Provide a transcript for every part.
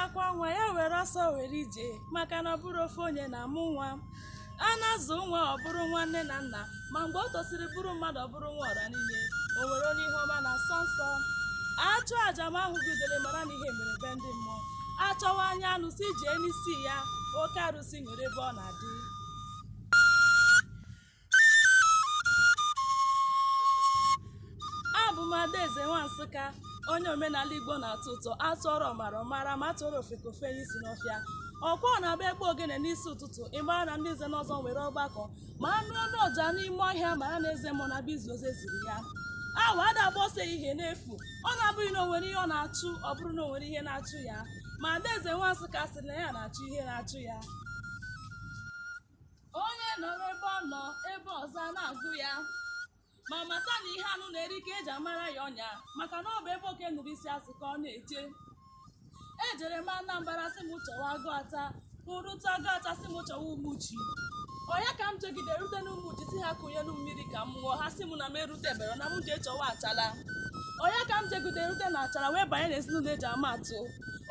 akwa nwa ya were ọsọ were ije maka na ọ bụrụ ofe onye na-amụ nwa a na-azụ nwa ọ bụrụ nwanne na nna ma mgbe o tosiri bụrụ mmadụ ọ bụrụ nwa ọra niile o nwere onye ihe ọma na nsọ nsọ achụ aja ma ahụ gidere mara na ihe mere be ndị mmụọ achọwa anya anụ si jee n'isi ya oke arụsị nwere ebe ọ na-adị abụ m Adaeze nwa Nsụka onye omenala Igbo na-atọ ụtọ atụọrọ ọmara ọmara ma atụọrọ ofekofe n'isi n'ọfịa ọkwọ na-agba egbe ogene n'isi ụtụtụ ịgbara na ndị nze n'ọzọ nwere ọgbakọ ma anụ ọnụ ọja n'ime ọhịa mara na eze mmụọ na bizu oze ziri ya awa adagba ọsọ ihe n'efu ọ na-abụghị na onwere ihe ọ na-achụ ọ bụrụ na onwere ihe na-achụ ya ma Adaeze nwa Nsụka sịrị na ya na-achụ ihe na-achụ ya onye nọrọ ebe ọ nọ ebe ọzọ na-agụ ya ma mata na ihe anụ na-eri ka eji amara ya ọnya maka na ọ bụ ebe oke nụrụ isi asụ ka ọ na-eje ejere m Anambra sị m chọwa agụata rute agụata sị m chọwa Umuchi onye ka m jegide rute n'Umuchi si ha kụnyelu mmiri ka m ṅụọ ha sị m na m erutebere na m jee chọwa achala onye ka m jegide rute na achara wee banye n'ezinụlọ eji ama atụ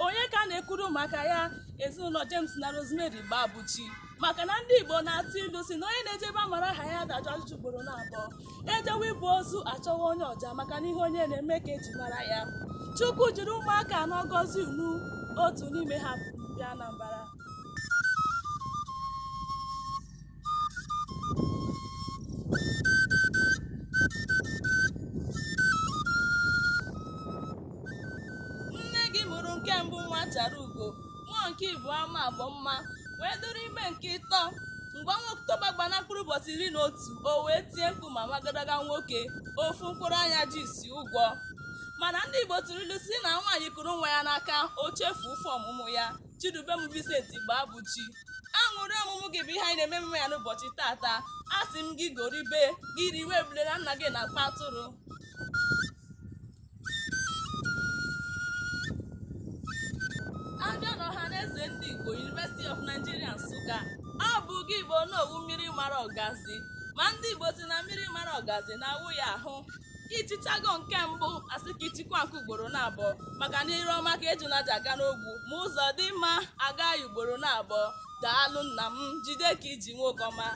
onye ka na-ekwuru maka ya ezinụlọ James na Rosemary Gbabuchi maka na ndị Igbo na-atụ ilu si na onye na-ejebe amara aha ya dajụ ajụjụ ugboro na-abụọ ejewe ịbụ ozu achọwa onye ọja maka na ihe onye na-eme ka eji mara ya Chukwu jiri ụmụaka anọ gọzie unu otu n'ime ha bịa Anambra nne gị mụrụ nke mbụ nwa chara ugo nwa nke ibu ama abụ mma wee duru ime nke ịtọ mgbe ọnwa Ọktoba gbana mkpụrụ ụbọchị 11 o wee tie mkpu ma magadaga nwoke ofu mkpụrụ anya ji isi ụgwọ mana ndị Igbo tụrụ ilu si na nwaanyị kụrụ nwa ya n'aka o chefu ofe ọmụmụ ya Chidubem Vincent Gbabuchi aṅụrị ọmụmụ gị bụ ihe anyị na-eme emume ya n'ụbọchị tata a sị m gị goribe gị riwe ebule na nna gị na-akpa atụrụ abịa n'ọhaneze ndị Igbo University of Nigeria Nsụka ọ bụ gị Igbo n'owu mmiri mara ọgazi ma ndị Igbo si na mmiri mara ọgazi na-awụ ya ahụ ichichago nke mbụ asị ka ichikwa nke ugboro na-abụọ maka na ire ọma ka ejunaja aga n'ogwu ma ụzọ dị mma agaghị ugboro na-abụọ daalụ nna m jide ka iji nwoke ọma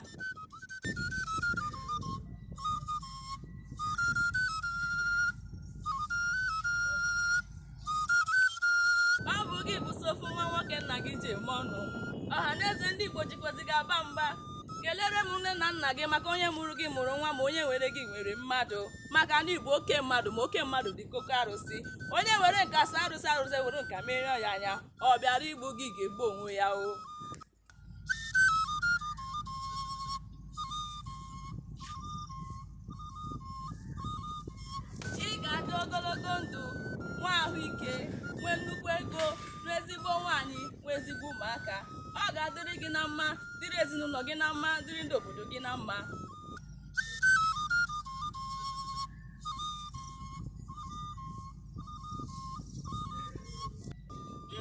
ọ bụ gị bụ sofu nwa nwoke nna gị ji eme ọnụ ọhaneze ndị Igbo jikwazi gị aba mba kelere m nne na nna gị maka onye mụrụ gị mụrụ nwa ma onye nwere gị nwere mmadụ maka na Igbo oke mmadụ ma oke mmadụ dị ka oke arụsị onye were nke asa arụsị were nka merie ya anya ọ bịara igbu gị ga-egbu onwe ya o ị ga-adị ogologo ndụ nwa ahụike nwee nnukwu ego nwee ezigbo nwaanyị nwee ezigbo ụmụaka ọ ga-adịrị gị na mma dịrị ezinụlọ gị na mma dịrị ndị obodo gị na mma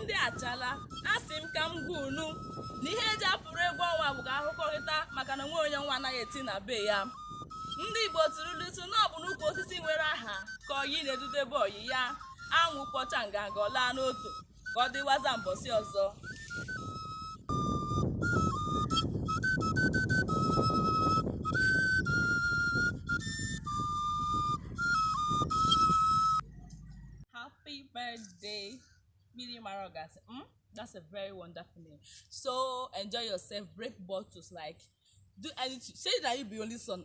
ndị achala a sị m ka m gwa unu na ihe eji apụrụ egwu ọnwa bụ ka ahụkọrịta maka na nwe onye nwa anaghị eti na be ya ndị Igbo tụrụ ilu na ọ bụ n'ukwu osisi nwere aha ka ọyị na-edudebe ọyị ya anwụ kpọcha nganga ọ laa n'otu ka ọ dịwaza mbọsị ọzọ Happy birthday, Miri Marogas. That's a very wonderful name. So enjoy yourself, break bottles, like do anything. Say that you be only son.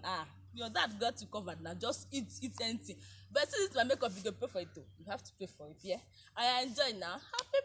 Your dad got you covered now. Just eat anything. But since it's my makeup, you can pay for it too. You have to pay for it, yeah. I enjoy now. Happy